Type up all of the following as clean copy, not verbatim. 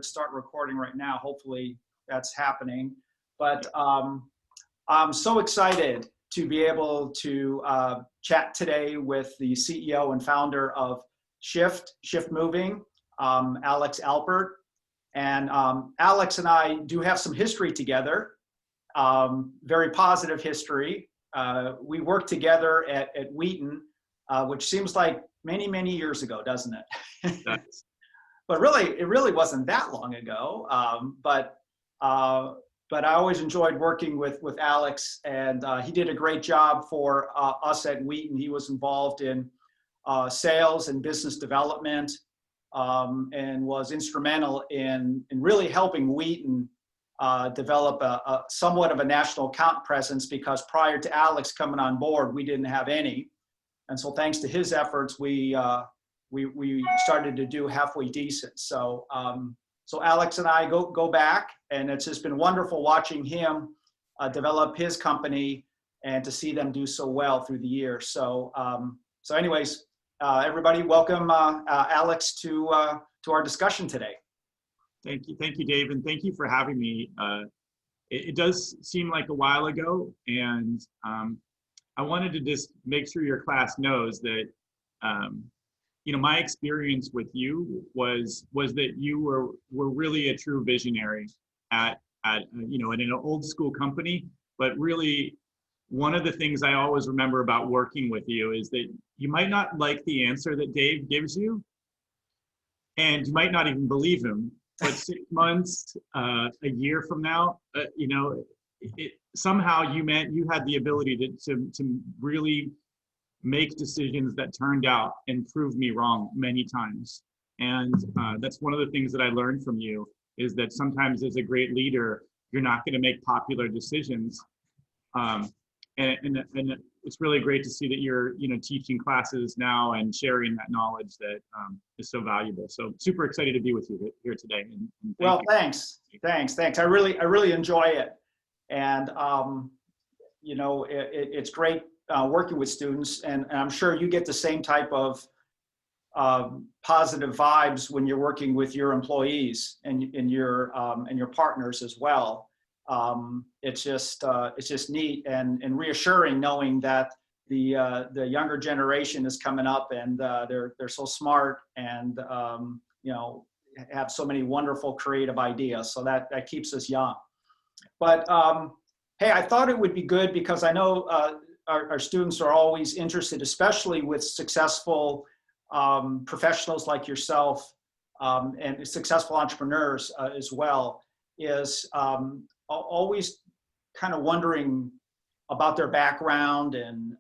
Start recording right now. Hopefully that's happening. But I'm so excited to be able to chat today with the CEO and founder of Shyft Moving, Alex Alpert. And Alex and I do have some history together, very positive history. We worked together at Wheaton, which seems like many, many years ago, doesn't it? Nice. But really, it really wasn't that long ago. But I always enjoyed working with Alex, and he did a great job for us at Wheaton. He was involved in sales and business development, and was instrumental in really helping Wheaton develop a somewhat of a national account presence, because prior to Alex coming on board, we didn't have any. And so thanks to his efforts, we started to do halfway decent. So so Alex and I go back, and it's just been wonderful watching him develop his company and to see them do so well through the years. So so anyways, everybody, welcome Alex to our discussion today. Thank you, Dave, and thank you for having me. It does seem like a while ago, and I wanted to just make sure your class knows that you know, my experience with you was that you were really a true visionary at you know, in an old school company. But really, one of the things I always remember about working with you is that you might not like the answer that Dave gives you, and you might not even believe him. But 6 months, a year from now, you know, somehow you had the ability to really make decisions that turned out and proved me wrong many times. And that's one of the things that I learned from you, is that sometimes as a great leader, you're not going to make popular decisions. And it's really great to see that you're, you know, teaching classes now and sharing that knowledge that is so valuable. So super excited to be with you here today. And well, thanks. I really enjoy it. And you know, it's great working with students, and I'm sure you get the same type of positive vibes when you're working with your employees and your partners as well. It's just neat and reassuring knowing that the younger generation is coming up, and they're so smart, and you know, have so many wonderful creative ideas. So that keeps us young. But hey, I thought it would be good, because I know our students are always interested, especially with successful professionals like yourself, and successful entrepreneurs as well, is always kind of wondering about their background, and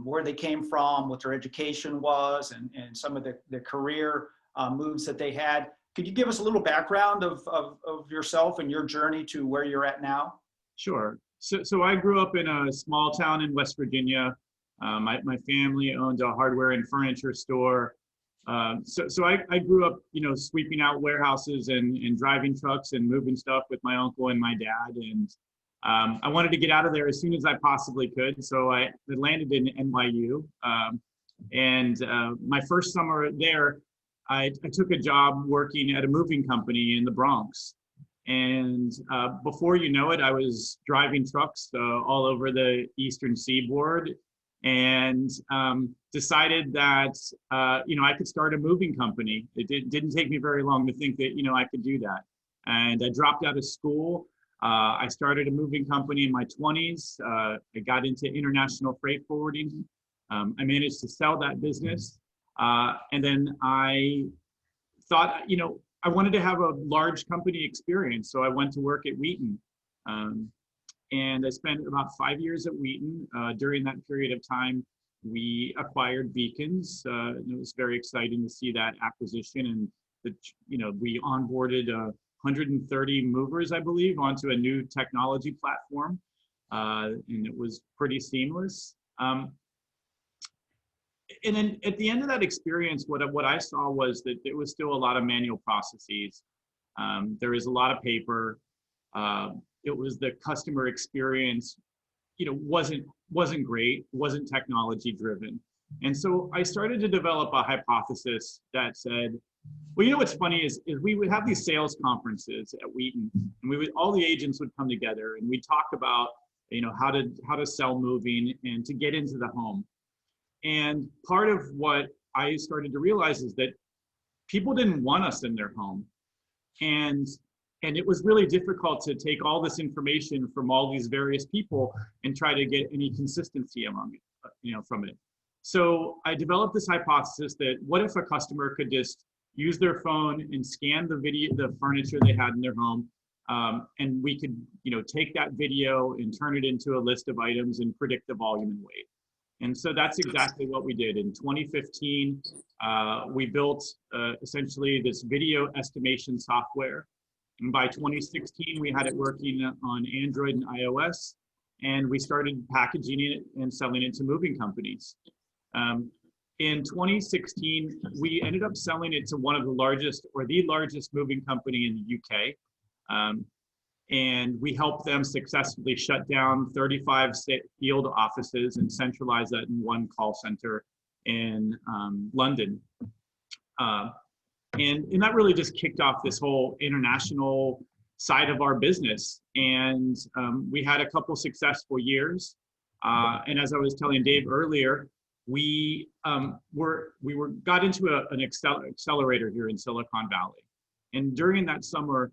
where they came from, what their education was, and some of the career moves that they had. Could you give us a little background of yourself and your journey to where you're at now? Sure. So I grew up in a small town in West Virginia. My family owned a hardware and furniture store. So I grew up, you know, sweeping out warehouses and driving trucks and moving stuff with my uncle and my dad. And I wanted to get out of there as soon as I possibly could. So I landed in NYU. And my first summer there, I took a job working at a moving company in the Bronx. And before you know it, I was driving trucks all over the Eastern Seaboard, and decided that you know, I could start a moving company. It didn't take me very long to think that, you know, I could do that. And I dropped out of school. I started a moving company in my 20s. I got into international freight forwarding. I managed to sell that business. And then I thought, you know, I wanted to have a large company experience. So I went to work at Wheaton. And I spent about 5 years at Wheaton. During that period of time, we acquired Beacons. And it was very exciting to see that acquisition. And you know, we onboarded 130 movers, I believe, onto a new technology platform. And it was pretty seamless. And then at the end of that experience, what I saw was that there was still a lot of manual processes. There is a lot of paper. It was the customer experience, you know, wasn't great, wasn't technology driven. And so I started to develop a hypothesis that said, Well, you know what's funny is we would have these sales conferences at Wheaton, and all the agents would come together, and we'd talk about, how to sell moving and to get into the home. And part of what I started to realize is that people didn't want us in their home, and it was really difficult to take all this information from all these various people and try to get any consistency among it, from it. So I developed this hypothesis that what if a customer could just use their phone and scan the furniture they had in their home, and we could, take that video and turn it into a list of items and predict the volume and weight. And so that's exactly what we did. In 2015, we built essentially this video estimation software. And by 2016, we had it working on Android and iOS, and we started packaging it and selling it to moving companies. In 2016, we ended up selling it to one of the largest moving company in the UK. And we helped them successfully shut down 35 field offices and centralize that in one call center in London. And that really just kicked off this whole international side of our business. And we had a couple successful years. And as I was telling Dave earlier, we got into an accelerator here in Silicon Valley. And during that summer,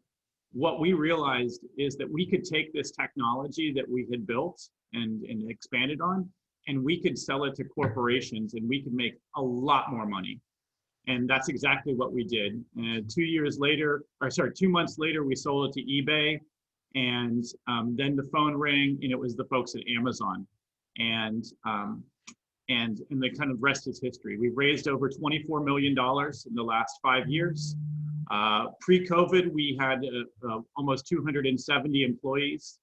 what we realized is that we could take this technology that we had built and expanded on, and we could sell it to corporations, and we could make a lot more money. And that's exactly what we did. 2 months later, we sold it to eBay, and then the phone rang, and it was the folks at Amazon. And the kind of rest is history. We've raised over $24 million in the last 5 years. Pre-COVID, we had almost 270 employees.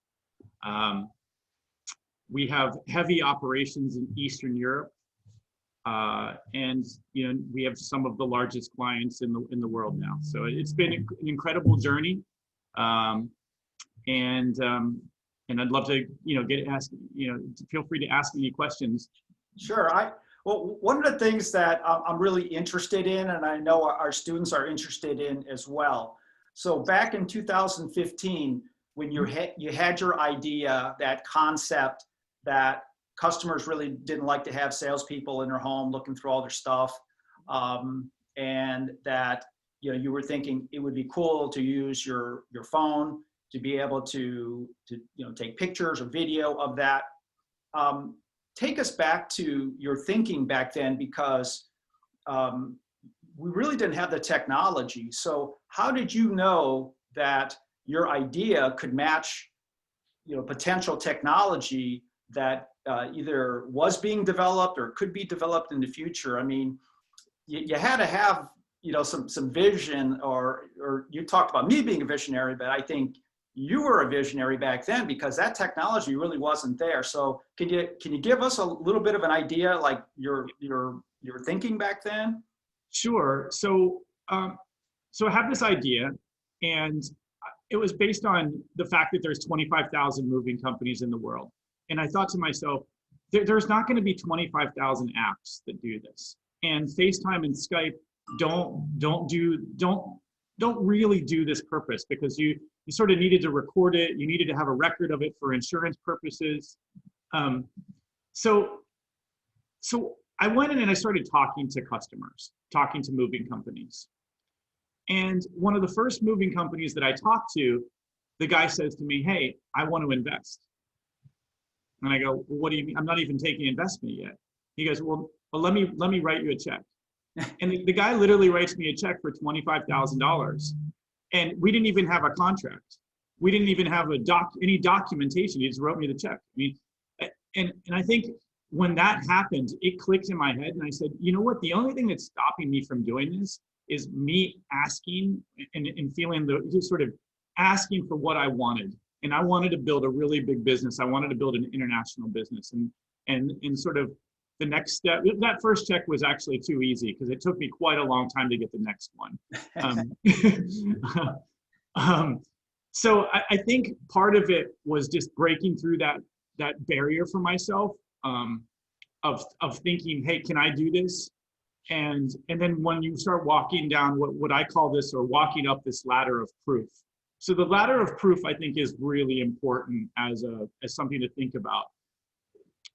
We have heavy operations in Eastern Europe. And we have some of the largest clients in the world now. So it's been an incredible journey. And I'd love to, feel free to ask any questions. Sure. Well, one of the things that I'm really interested in, and I know our students are interested in as well. So back in 2015, when you had your idea, that concept that customers really didn't like to have salespeople in their home looking through all their stuff, and that you were thinking it would be cool to use your phone to be able to take pictures or video of that. Take us back to your thinking back then, because we really didn't have the technology. So how did you know that your idea could match, potential technology that either was being developed or could be developed in the future? I mean, you had to have, some vision, or you talked about me being a visionary, but I think you were a visionary back then, because that technology really wasn't there. So can you give us a little bit of an idea, like your thinking back then? Sure. So I have this idea, and it was based on the fact that there's 25,000 moving companies in the world. And I thought to myself, there's not going to be 25,000 apps that do this. And FaceTime and Skype don't really do this purpose, because you sort of needed to record it. You needed to have a record of it for insurance purposes. So I went in and I started talking to customers, talking to moving companies. And one of the first moving companies that I talked to, the guy says to me, "Hey, I want to invest." And I go, "Well, what do you mean? I'm not even taking investment yet." He goes, well let me write you a check. And the guy literally writes me a check for $25,000. And we didn't even have a contract. We didn't even have any documentation. He just wrote me the check. I mean, and I think when that happened, it clicked in my head, and I said, you know what? The only thing that's stopping me from doing this is me asking and feeling just sort of asking for what I wanted. And I wanted to build a really big business. I wanted to build an international business, and sort of the next step. That first check was actually too easy, because it took me quite a long time to get the next one. So I think part of it was just breaking through that barrier for myself, of thinking, hey, can I do this? And then when you start walking down what I call this, or walking up this ladder of proof. So the ladder of proof, I think, is really important as something to think about.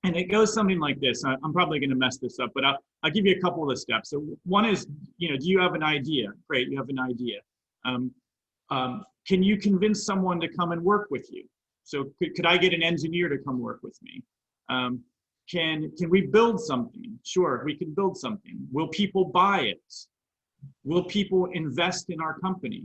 And it goes something like this. I'm probably going to mess this up, but I'll give you a couple of the steps. So one is, do you have an idea? Great, you have an idea. Can you convince someone to come and work with you? So could I get an engineer to come work with me? Can we build something? Sure, we can build something. Will people buy it? Will people invest in our company?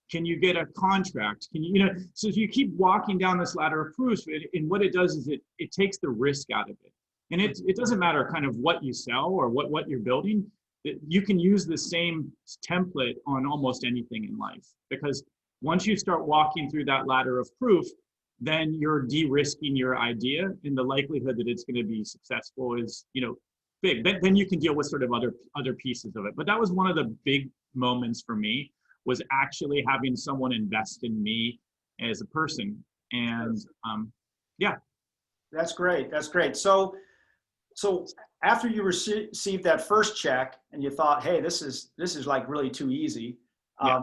Can you get a contract? Can you, so if you keep walking down this ladder of proofs, and what it does is it takes the risk out of it. And it doesn't matter kind of what you sell or what you're building. You can use the same template on almost anything in life, because once you start walking through that ladder of proof, then you're de-risking your idea, and the likelihood that it's going to be successful is, big. Then you can deal with sort of other pieces of it. But that was one of the big moments for me, was actually having someone invest in me as a person. And yeah. That's great. That's great. So after you received that first check and you thought, hey, this is like really too easy. Yeah.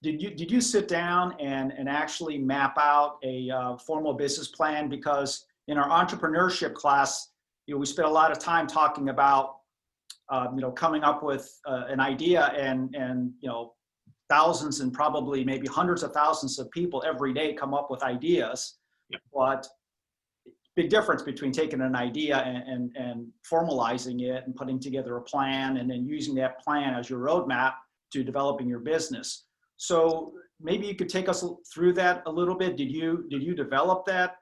Did you sit down and actually map out a formal business plan? Because in our entrepreneurship class, we spent a lot of time talking about, coming up with an idea, and thousands and probably maybe hundreds of thousands of people every day come up with ideas. Yep. But big difference between taking an idea and formalizing it and putting together a plan, and then using that plan as your roadmap to developing your business. So maybe you could take us through that a little bit. Did you develop that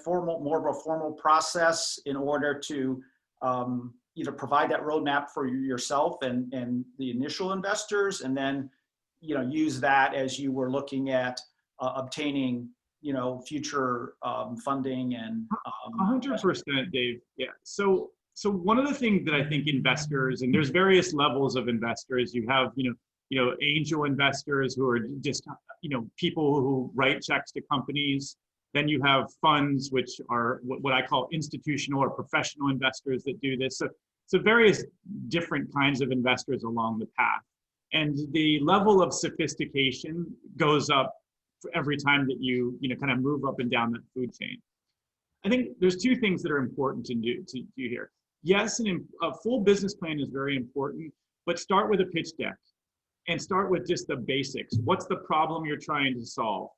more of a formal process in order to either provide that roadmap for yourself and the initial investors, and then use that as you were looking at obtaining future funding? And 100%, Dave. Yeah. So one of the things that I think investors, and there's various levels of investors. You have angel investors who are just people who write checks to companies. Then you have funds, which are what I call institutional or professional investors that do this. So various different kinds of investors along the path. And the level of sophistication goes up for every time that you kind of move up and down that food chain. I think there's two things that are important to do here. Yes, a full business plan is very important, but start with a pitch deck and start with just the basics. What's the problem you're trying to solve?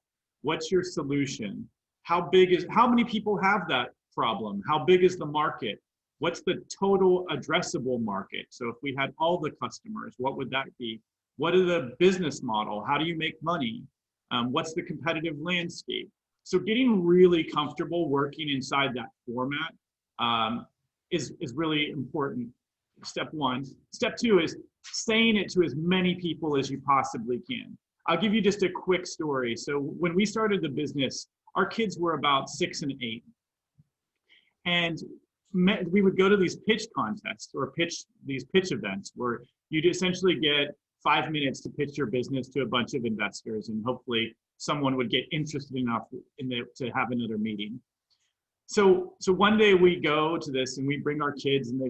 What's your solution? How many people have that problem? How big is the market? What's the total addressable market? So if we had all the customers, what would that be? What is the business model? How do you make money? What's the competitive landscape? So getting really comfortable working inside that format is really important. Step one. Step two is saying it to as many people as you possibly can. I'll give you just a quick story. So when we started the business, our kids were about 6 and 8. And we would go to these pitch contests or these pitch events where you'd essentially get 5 minutes to pitch your business to a bunch of investors, and hopefully someone would get interested enough to have another meeting. So one day we go to this and we bring our kids, and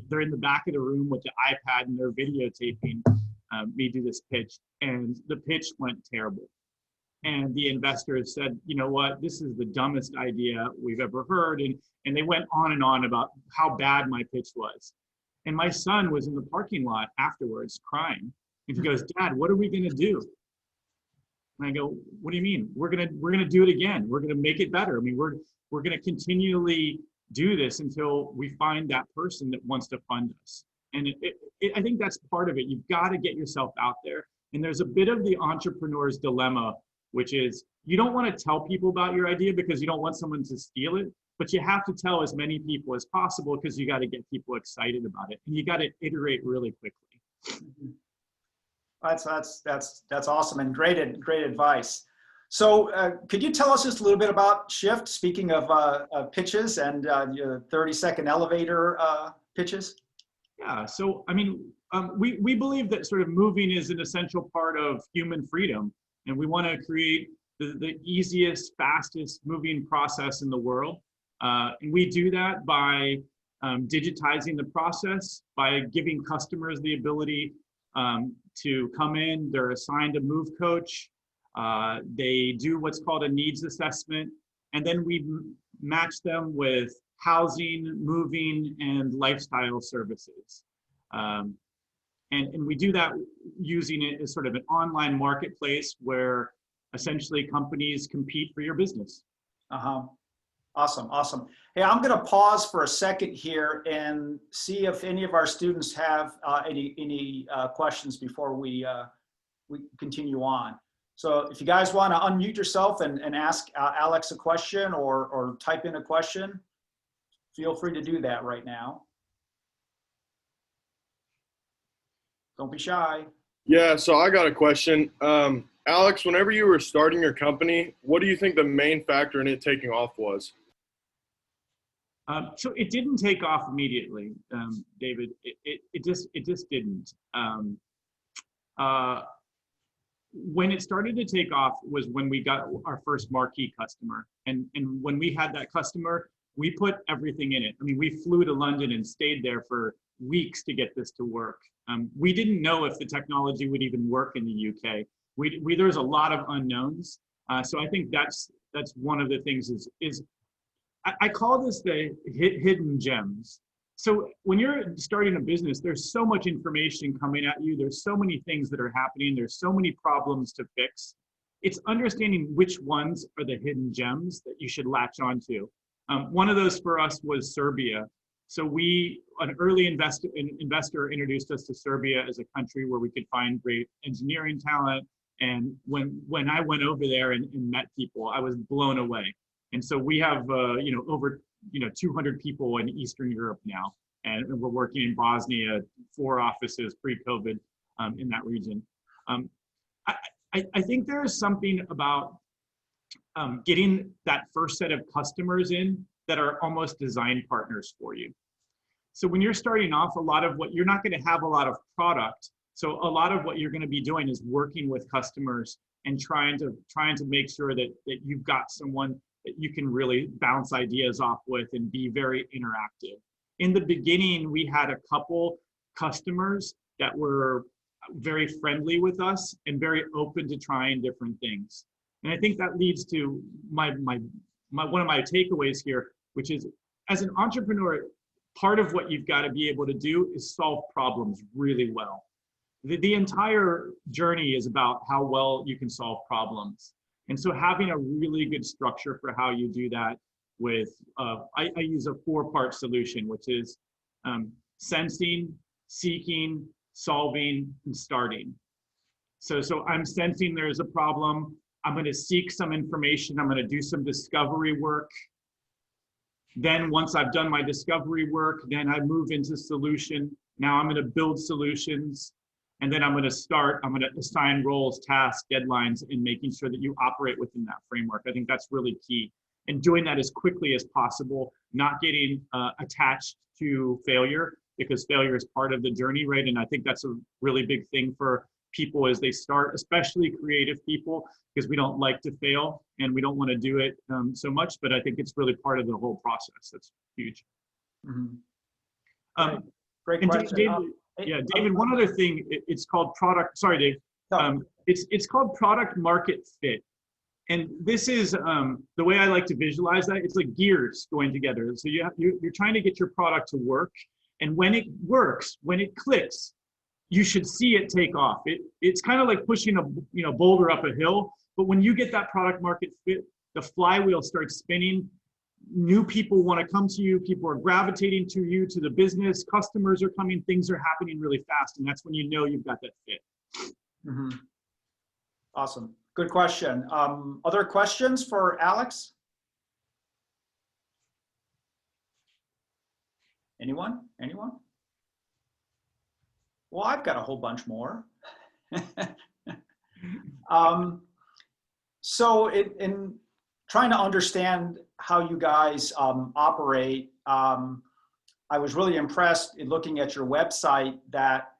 they're in the back of the room with the iPad and they're videotaping me do this pitch, and the pitch went terrible. And the investors said, you know what, this is the dumbest idea we've ever heard. And they went on and on about how bad my pitch was. And my son was in the parking lot afterwards crying. And he goes, Dad, what are we gonna do? And I go, what do you mean? We're gonna do it again. We're gonna make it better. I mean, we're gonna continually do this until we find that person that wants to fund us. And I think that's part of it. You've got to get yourself out there. And there's a bit of the entrepreneur's dilemma, which is you don't want to tell people about your idea because you don't want someone to steal it, but you have to tell as many people as possible because you got to get people excited about it, and you got to iterate really quickly. That's awesome and great advice. So could you tell us just a little bit about Shyft, speaking of pitches and your 30-second elevator pitches? Yeah, so I mean, we believe that sort of moving is an essential part of human freedom, and we want to create the easiest, fastest moving process in the world. And we do that by digitizing the process by giving customers the ability to come in. They're assigned a move coach. They do what's called a needs assessment, and then we match them with housing, moving, and lifestyle services. And we do that using it as sort of an online marketplace where essentially companies compete for your business. Awesome, awesome. Hey, I'm going to pause for a second here and see if any of our students have any questions before we continue on. So if you guys want to unmute yourself and ask Alex a question or type in a question, feel free to do that right now. Don't be shy. Yeah, so I got a question. Alex, whenever you were starting your company, what do you think the main factor in it taking off was? So it didn't take off immediately, David. It just didn't. When it started to take off was when we got our first marquee customer. And when we had that customer, we put everything in it. I mean, we flew to London and stayed there for weeks to get this to work. We didn't know if the technology would even work in the UK. There's a lot of unknowns. So I think that's one of the things is I call this the hidden gems. So when you're starting a business, there's so much information coming at you. There's so many things that are happening. There's so many problems to fix. It's understanding which ones are the hidden gems that you should latch onto. One of those for us was Serbia. So an early investor introduced us to Serbia as a country where we could find great engineering talent. And when I went over there and met people, I was blown away. And so we have over 200 people in Eastern Europe now, and we're working in Bosnia, 4 offices pre-COVID in that region. I think there is something about getting that first set of customers in that are almost design partners for you. So when you're starting off, you're not going to have a lot of product. So a lot of what you're going to be doing is working with customers and trying to make sure that you've got someone that you can really bounce ideas off with and be very interactive. In the beginning, we had a couple customers that were very friendly with us and very open to trying different things. And I think that leads to one of my takeaways here, which is as an entrepreneur, part of what you've got to be able to do is solve problems really well. The entire journey is about how well you can solve problems. And so having a really good structure for how you do that with, I use a 4-part solution, which is sensing, seeking, solving, and starting. So I'm sensing there's a problem. I'm going to seek some information. I'm going to do some discovery work. Then once I've done my discovery work, then I move into solution. Now I'm going to build solutions. And then I'm going to assign roles, tasks, deadlines, and making sure that you operate within that framework. I think that's really key. And doing that as quickly as possible, not getting attached to failure, because failure is part of the journey, right? And I think that's a really big thing for people as they start, especially creative people, because we don't like to fail and we don't want to do it so much, but I think it's really part of the whole process. That's huge. Mm-hmm. Great question. David, one other thing, it's called product, sorry, Dave. It's called product market fit. And this is the way I like to visualize that. It's like gears going together. So you're trying to get your product to work. And when it works, when it clicks, you should see it take off. It's kind of like pushing a boulder up a hill. But when you get that product market fit, the flywheel starts spinning. New people want to come to you. People are gravitating to you, to the business. Customers are coming. Things are happening really fast. And that's when you know you've got that fit. Mm-hmm. Awesome. Good question. Other questions for Alex? Anyone? Well, I've got a whole bunch more. So in trying to understand how you guys operate, I was really impressed in looking at your website that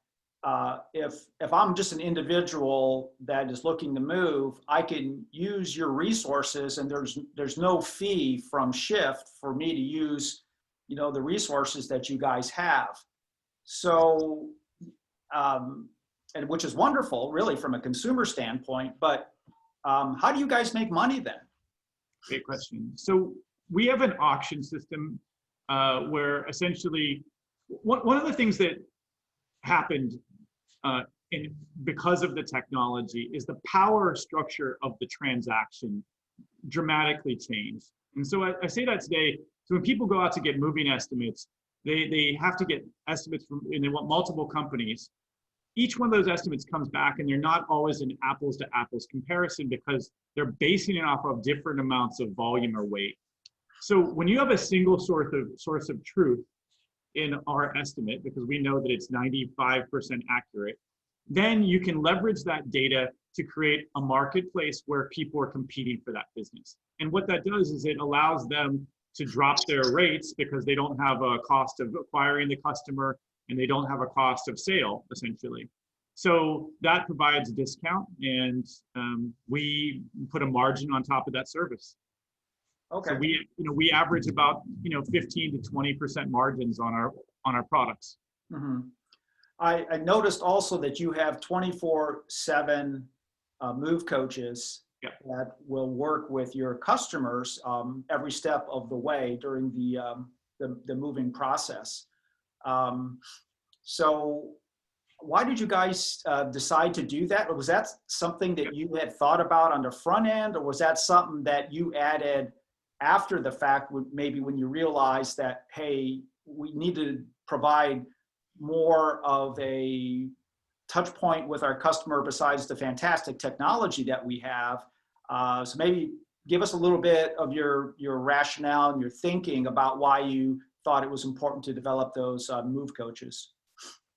if I'm just an individual that is looking to move, I can use your resources, and there's no fee from Shyft for me to use the resources that you guys have. So, and which is wonderful, really, from a consumer standpoint. But how do you guys make money then? Great question. So we have an auction system where essentially one of the things that happened because of the technology is the power structure of the transaction dramatically changed. And so I say that today, so when people go out to get moving estimates, they have to get estimates from, and they want multiple companies. Each one of those estimates comes back and they're not always an apples to apples comparison because they're basing it off of different amounts of volume or weight. So when you have a single source of truth in our estimate, because we know that it's 95% accurate, then you can leverage that data to create a marketplace where people are competing for that business. And what that does is it allows them to drop their rates because they don't have a cost of acquiring the customer and they don't have a cost of sale, essentially. So that provides a discount, and we put a margin on top of that service. Okay. So we average about 15 to 20% margins on our products. Mm-hmm. I noticed also that you have 24/7 move coaches that will work with your customers every step of the way during the moving process. So why did you guys decide to do that? Or was that something that you had thought about on the front end, or was that something that you added after the fact, maybe when you realized that, hey, we need to provide more of a touch point with our customer besides the fantastic technology that we have? So maybe give us a little bit of your rationale and your thinking about why you thought it was important to develop those move coaches.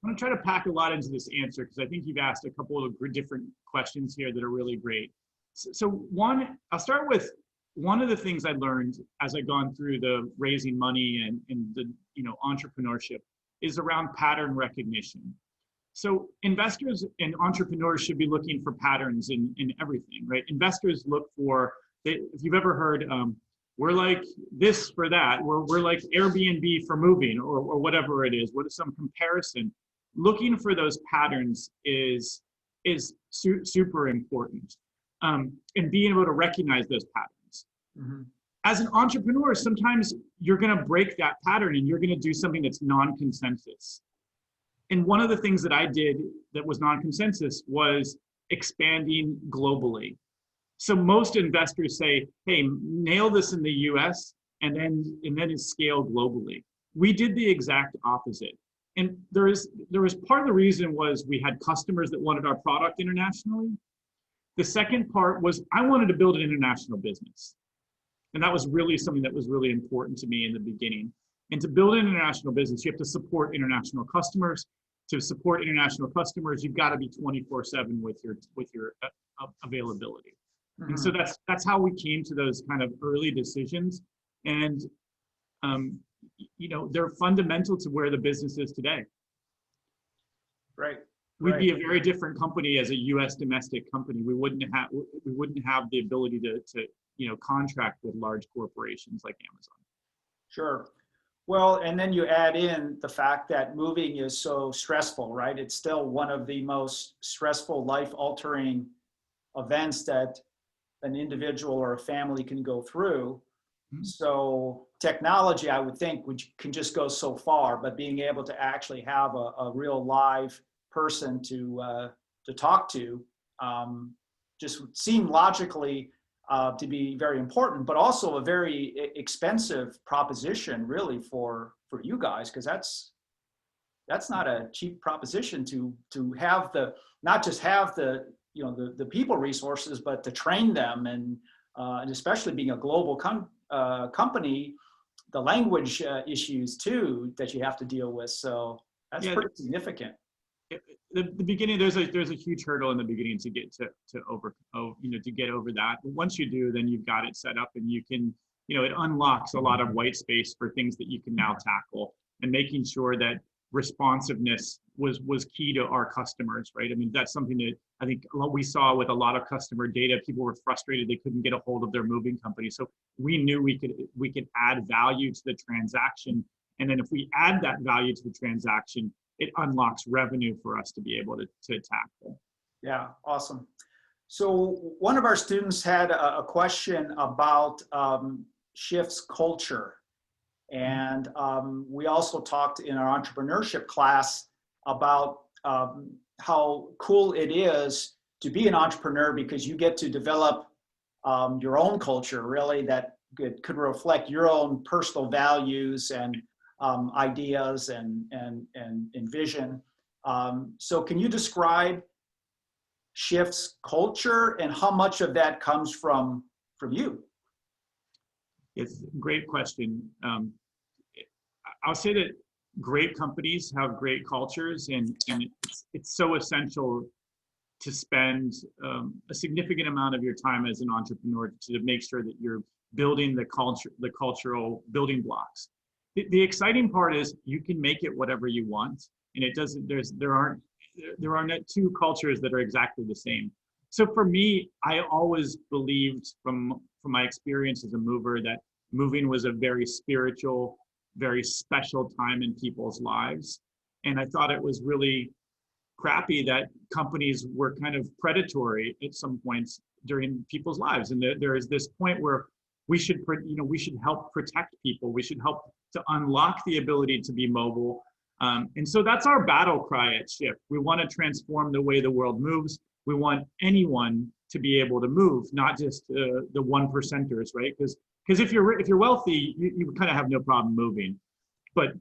I'm going to try to pack a lot into this answer because I think you've asked a couple of different questions here that are really great. So one, I'll start with one of the things I learned as I've gone through the raising money and the entrepreneurship is around pattern recognition. So investors and entrepreneurs should be looking for patterns in everything, right? Investors look for, if you've ever heard, we're like this for that, we're like Airbnb for moving or whatever it is, what is some comparison? Looking for those patterns is super important, and being able to recognize those patterns. Mm-hmm. As an entrepreneur, sometimes you're going to break that pattern and you're going to do something that's non-consensus. And one of the things that I did that was non-consensus was expanding globally. So most investors say, hey, nail this in the US and then scale globally. We did the exact opposite. And there was part of the reason was we had customers that wanted our product internationally. The second part was I wanted to build an international business. And that was really something that was really important to me in the beginning. And to build an international business, you have to support international customers. To support international customers, you've got to be 24/7 with your availability. Mm-hmm. And so that's how we came to those kind of early decisions. And they're fundamental to where the business is today. Right. We'd be a very different company as a U.S. domestic company. We wouldn't have the ability to contract with large corporations like Amazon. Sure. Well, and then you add in the fact that moving is so stressful, right? It's still one of the most stressful, life-altering events that an individual or a family can go through. Mm-hmm. So technology, I would think, can just go so far, but being able to actually have a real live person to talk to just would seem logically to be very important, but also a very expensive proposition, really, for you guys, because that's not a cheap proposition to have not just have the people resources, but to train them and especially being a global company, the language issues too that you have to deal with. So that's pretty significant. The beginning, there's a huge hurdle in the beginning to get to get over that. But once you do, then you've got it set up, and you can, it unlocks a lot of white space for things that you can now tackle, and making sure that responsiveness was key to our customers, right? I mean, that's something that I think we saw with a lot of customer data. People were frustrated they couldn't get a hold of their moving company. So we knew we could add value to the transaction And then if we add that value to the transaction, it unlocks revenue for us to be able to tackle. Yeah, awesome. So one of our students had a question about Shyft's culture. And we also talked in our entrepreneurship class about how cool it is to be an entrepreneur, because you get to develop your own culture, really, that could reflect your own personal values and ideas and vision. So can you describe Shyft's culture and how much of that comes from you? It's a great question. I'll say that great companies have great cultures, and it's so essential to spend a significant amount of your time as an entrepreneur to make sure that you're building the cultural building blocks. The exciting part is you can make it whatever you want, and it doesn't. There aren't two cultures that are exactly the same. So for me, I always believed from my experience as a mover that moving was a very spiritual, very special time in people's lives. And I thought it was really crappy that companies were kind of predatory at some points during people's lives. And there is this point where we should help protect people. We should help to unlock the ability to be mobile. And so that's our battle cry at Shyft. We want to transform the way the world moves. We want anyone to be able to move, not just the 1%ers, right? Because if you're wealthy, you kind of have no problem moving. But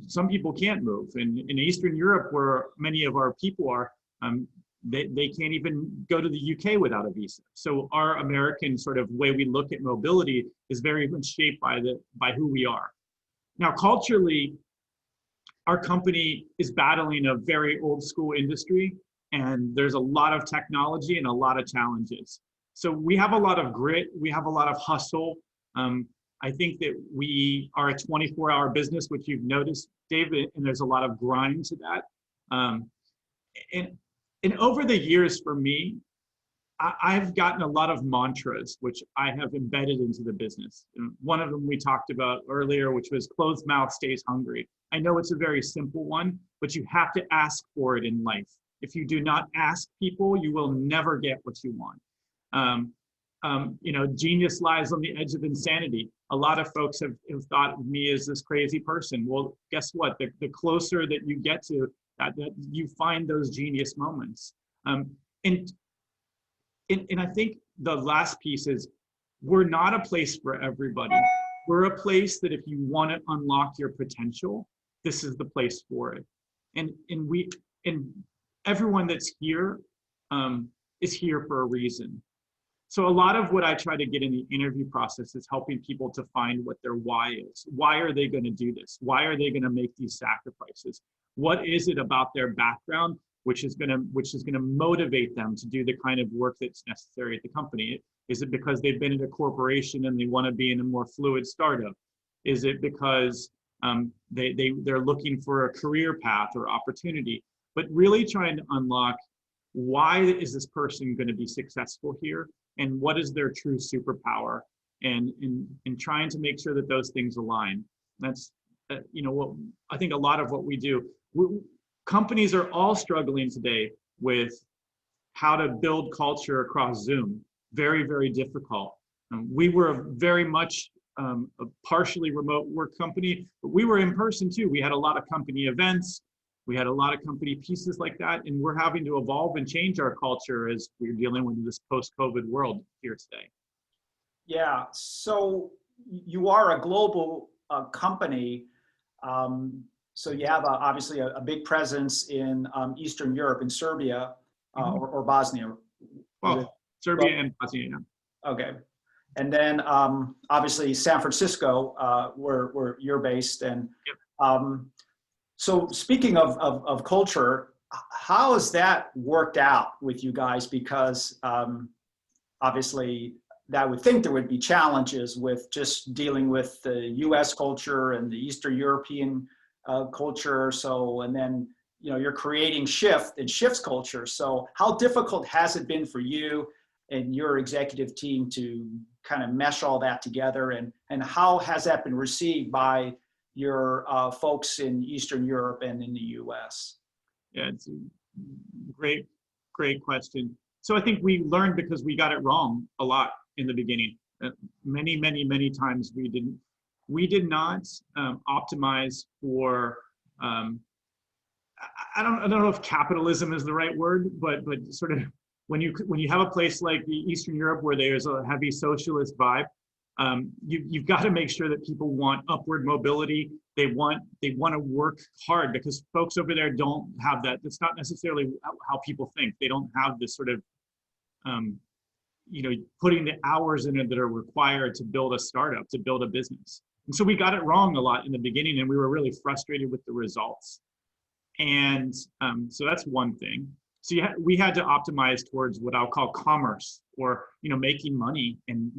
some people can't move. And in Eastern Europe, where many of our people are, they can't even go to the UK without a visa. So our American sort of way we look at mobility is very much shaped by who we are. Now, culturally, our company is battling a very old school industry, and there's a lot of technology and a lot of challenges. So we have a lot of grit, we have a lot of hustle. I think that we are a 24-hour business, which you've noticed, David, and there's a lot of grind to that. And over the years for me, I've gotten a lot of mantras, which I have embedded into the business. And one of them we talked about earlier, which was closed mouth stays hungry. I know it's a very simple one, but you have to ask for it in life. If you do not ask people, you will never get what you want. Genius lies on the edge of insanity. A lot of folks have thought of me as this crazy person. Well, guess what? The closer that you get to that you find those genius moments. And I think the last piece is we're not a place for everybody. We're a place that if you want to unlock your potential, this is the place for it. And everyone that's here is here for a reason. So a lot of what I try to get in the interview process is helping people to find what their why is. Why are they going to do this? Why are they going to make these sacrifices? What is it about their background which is going to motivate them to do the kind of work that's necessary at the company? Is it because they've been in a corporation and they want to be in a more fluid startup? Is it because they're looking for a career path or opportunity? But really trying to unlock, why is this person going to be successful here, and what is their true superpower, and trying to make sure that those things align. That's what I think a lot of what we do. Companies are all struggling today with how to build culture across Zoom. Very, very difficult. We were very much a partially remote work company, but we were in person too. We had a lot of company events. We had a lot of company pieces like that, and we're having to evolve and change our culture as we're dealing with this post-COVID world here today. Yeah, so you are a global company. So you have obviously a big presence in Eastern Europe, in Serbia or Bosnia. Well, Serbia and Bosnia. Yeah. Okay. And then obviously San Francisco, where you're based. And yep. So speaking of culture, how has that worked out with you guys? Because obviously I would think there would be challenges with just dealing with the US culture and the Eastern European culture. So, and then, you're creating Shyft and Shyft's culture. So how difficult has it been for you and your executive team to kind of mesh all that together? And how has that been received by your folks in Eastern Europe and in the US? Yeah, it's a great, great question. So I think we learned because we got it wrong a lot in the beginning. Many, many, many times we did not optimize for, I don't know if capitalism is the right word, but sort of when you have a place like the Eastern Europe where there's a heavy socialist vibe, you've got to make sure that people want upward mobility. They want to work hard, because folks over there don't have that. That's not necessarily how people think. They don't have this sort of, putting the hours in it that are required to build a startup, to build a business. And so we got it wrong a lot in the beginning, and we were really frustrated with the results. And so that's one thing. So we had to optimize towards what I'll call commerce, or making money and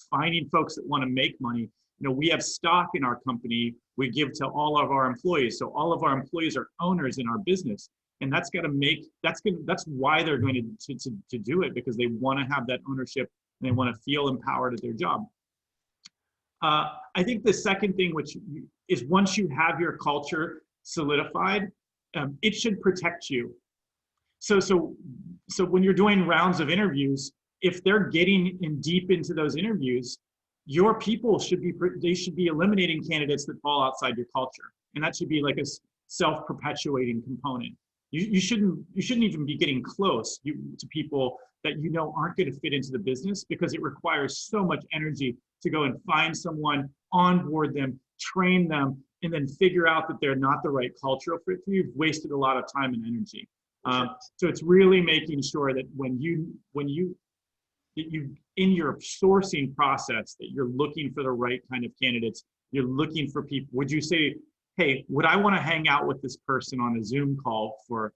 finding folks that want to make money. We have stock in our company we give to all of our employees. So all of our employees are owners in our business, and that's why they're going to do it, because they want to have that ownership and they want to feel empowered at their job. I think the second thing, which is once you have your culture solidified, it should protect you. So when you're doing rounds of interviews, if they're getting in deep into those interviews, your people should be eliminating candidates that fall outside your culture, and that should be like a self-perpetuating component. You shouldn't even be getting close to people that aren't going to fit into the business, because it requires so much energy to go and find someone, onboard them, train them, and then figure out that they're not the right cultural fit for you. You've wasted a lot of time and energy. So it's really making sure that when you in your sourcing process, that you're looking for the right kind of candidates. You're looking for people. Would you say, hey, would I want to hang out with this person on a Zoom call for?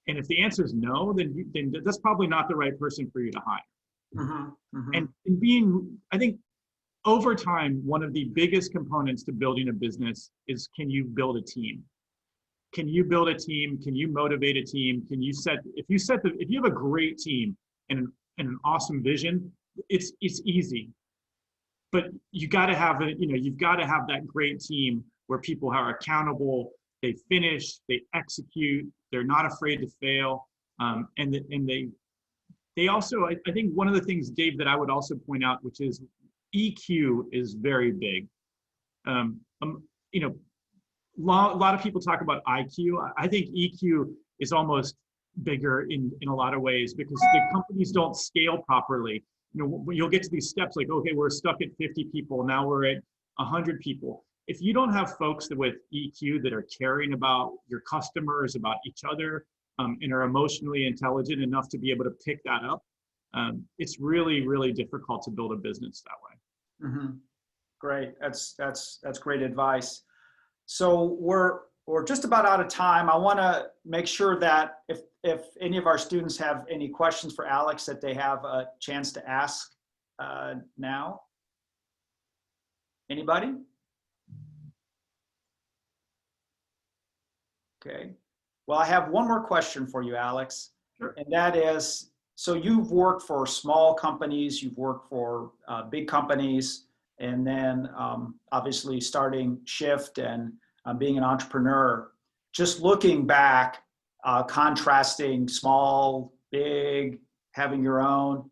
And if the answer is no, then that's probably not the right person for you to hire. Mm-hmm, mm-hmm. And I think over time, one of the biggest components to building a business is, can you build a team? Can you build a team? Can you motivate a team? If you have a great team and an awesome vision, it's easy. But you got to have you've got to have that great team where people are accountable, they finish, they execute, they're not afraid to fail, and they also, I think one of the things, Dave, that I would also point out, which is EQ is very big. A lot of people talk about IQ. I think EQ is almost bigger in a lot of ways, because the companies don't scale properly. You'll get to these steps like, okay, we're stuck at 50 people. Now we're at 100 people. If you don't have folks with EQ that are caring about your customers, about each other, and are emotionally intelligent enough to be able to pick that up, it's really, really difficult to build a business that way. Mm-hmm. Great. That's great advice. So we're just about out of time. I want to make sure that if any of our students have any questions for Alex, that they have a chance to ask now. Anybody? Okay. Well, I have one more question for you, Alex. Sure. And that is, so you've worked for small companies, you've worked for big companies, and then obviously starting Shyft and being an entrepreneur. Just looking back, contrasting small, big, having your own,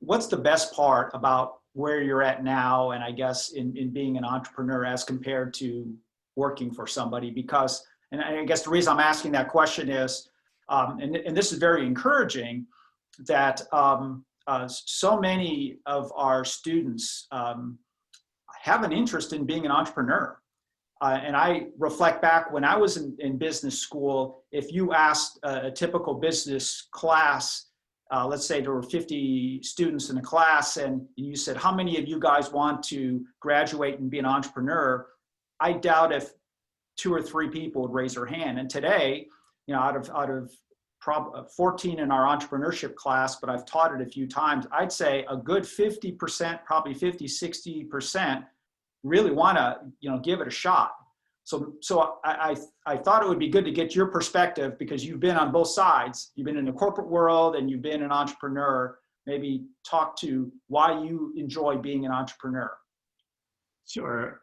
what's the best part about where you're at now, and I guess in being an entrepreneur as compared to working for somebody? Because, and I guess the reason I'm asking that question is, and this is very encouraging, that so many of our students have an interest in being an entrepreneur. And I reflect back when I was in business school, if you asked a typical business class, let's say there were 50 students in a class, and you said, how many of you guys want to graduate and be an entrepreneur? I doubt if 2 or 3 people would raise their hand. And today, out of 14 in our entrepreneurship class, but I've taught it a few times, I'd say a good 50%, probably 50, 60% really want to, give it a shot. So I thought it would be good to get your perspective, because you've been on both sides. You've been in the corporate world and you've been an entrepreneur. Maybe talk to why you enjoy being an entrepreneur. Sure.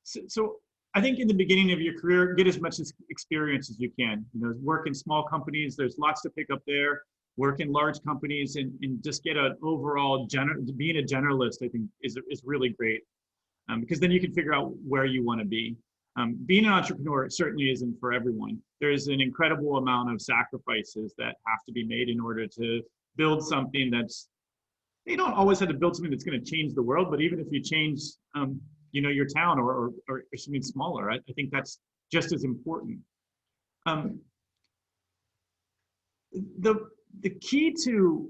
So I think in the beginning of your career, get as much experience as you can. Work in small companies. There's lots to pick up there. Work in large companies and just get an overall being a generalist, I think is really great, because then you can figure out where you want to be. Being an entrepreneur certainly isn't for everyone. There's an incredible amount of sacrifices that have to be made in order to build something you don't always have to build something that's going to change the world, but even if you change, your town or something smaller, I think that's just as important. The key to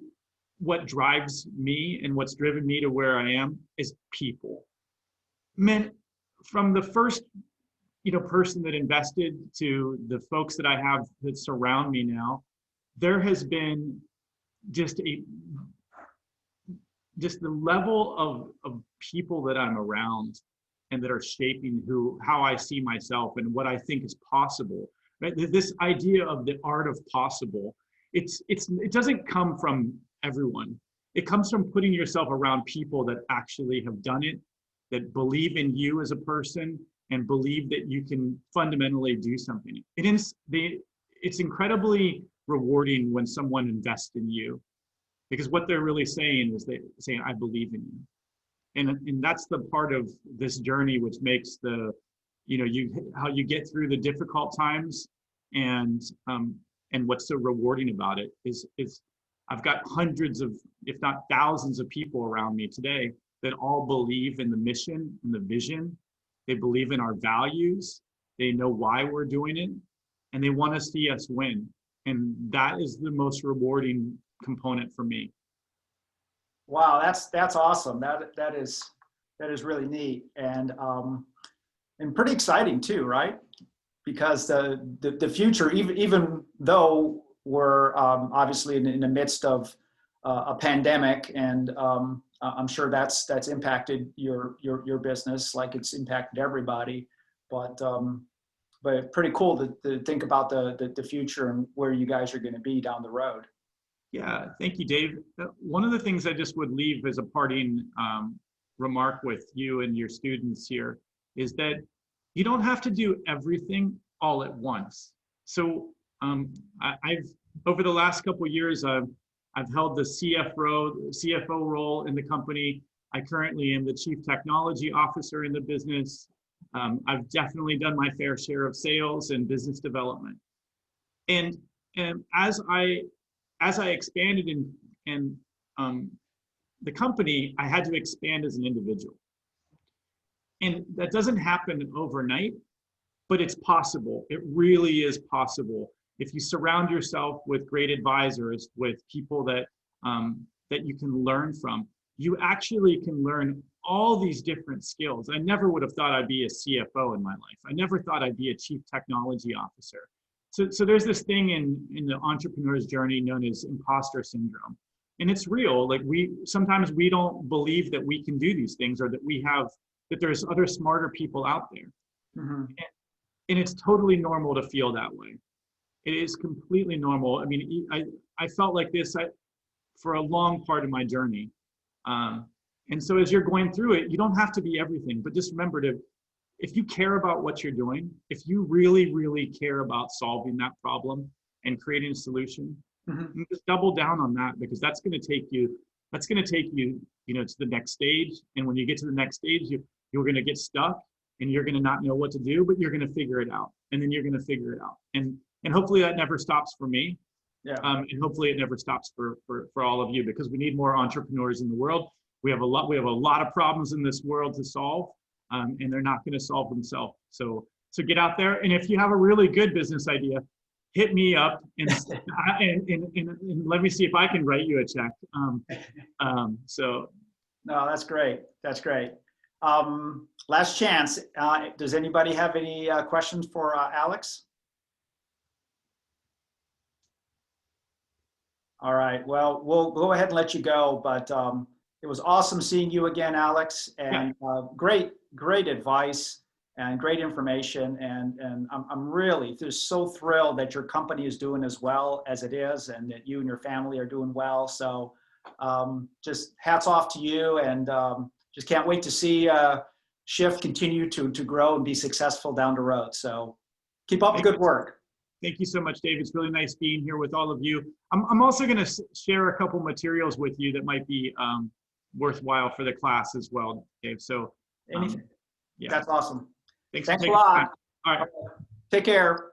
what drives me and what's driven me to where I am is people. Man, from the first person that invested to the folks that I have that surround me now, there has been just the level of people that I'm around and that are shaping how I see myself and what I think is possible. Right? This idea of the art of possible, it doesn't come from everyone. It comes from putting yourself around people that actually have done it, that believe in you as a person and believe that you can fundamentally do something. It's incredibly rewarding when someone invests in you, because what they're really saying is they're saying, I believe in you. And that's the part of this journey which makes how you get through the difficult times and what's so rewarding about it is I've got hundreds of, if not thousands of people around me today that all believe in the mission and the vision. They believe in our values. They know why we're doing it, and they want to see us win. And that is the most rewarding component for me. Wow, that's awesome. That is really neat and pretty exciting too, right? Because the future, even though we're obviously in the midst of a pandemic, and I'm sure that's impacted your business like it's impacted everybody, but pretty cool to think about the future and where you guys are going to be down the road. Yeah, thank you, Dave. One of the things I just would leave as a parting remark with you and your students here is that you don't have to do everything all at once. So I've over the last couple of years, I've held the CFO role in the company. I currently am the Chief Technology Officer in the business. I've definitely done my fair share of sales and business development. And as I expanded in the company, I had to expand as an individual. And that doesn't happen overnight, but it's possible. It really is possible. If you surround yourself with great advisors, with people that you can learn from, you actually can learn all these different skills. I never would have thought I'd be a CFO in my life. I never thought I'd be a Chief Technology Officer. So there's this thing in the entrepreneur's journey known as Imposter Syndrome. And it's real. Like sometimes we don't believe that we can do these things or that there's other smarter people out there. Mm-hmm. And it's totally normal to feel that way. It is completely normal. I mean, I felt like this for a long part of my journey. And so as you're going through it, you don't have to be everything, but just remember if you care about what you're doing, if you really, really care about solving that problem and creating a solution, mm-hmm. just double down on that, because that's going to take you, to the next stage. And when you get to the next stage, you're going to get stuck and you're going to not know what to do, but you're going to figure it out. And then you're going to figure it out. And hopefully that never stops for me. Yeah. And hopefully it never stops for all of you, because we need more entrepreneurs in the world. We have a lot of problems in this world to solve, and they're not going to solve themselves. So get out there. And if you have a really good business idea, hit me up and let me see if I can write you a check. No, that's great. That's great. Last chance. Does anybody have any questions for Alex? All right. Well, we'll go ahead and let you go, but it was awesome seeing you again, Alex, and great advice and great information. And I'm really just so thrilled that your company is doing as well as it is, and that you and your family are doing well. So just hats off to you, and just can't wait to see Shyft continue to grow and be successful down the road. So keep up the good work. Thank you so much, Dave. It's really nice being here with all of you. I'm also going to share a couple materials with you that might be worthwhile for the class as well, Dave. So Anything. yeah, That's awesome. thanks a for taking lot. the time. All right. Take care.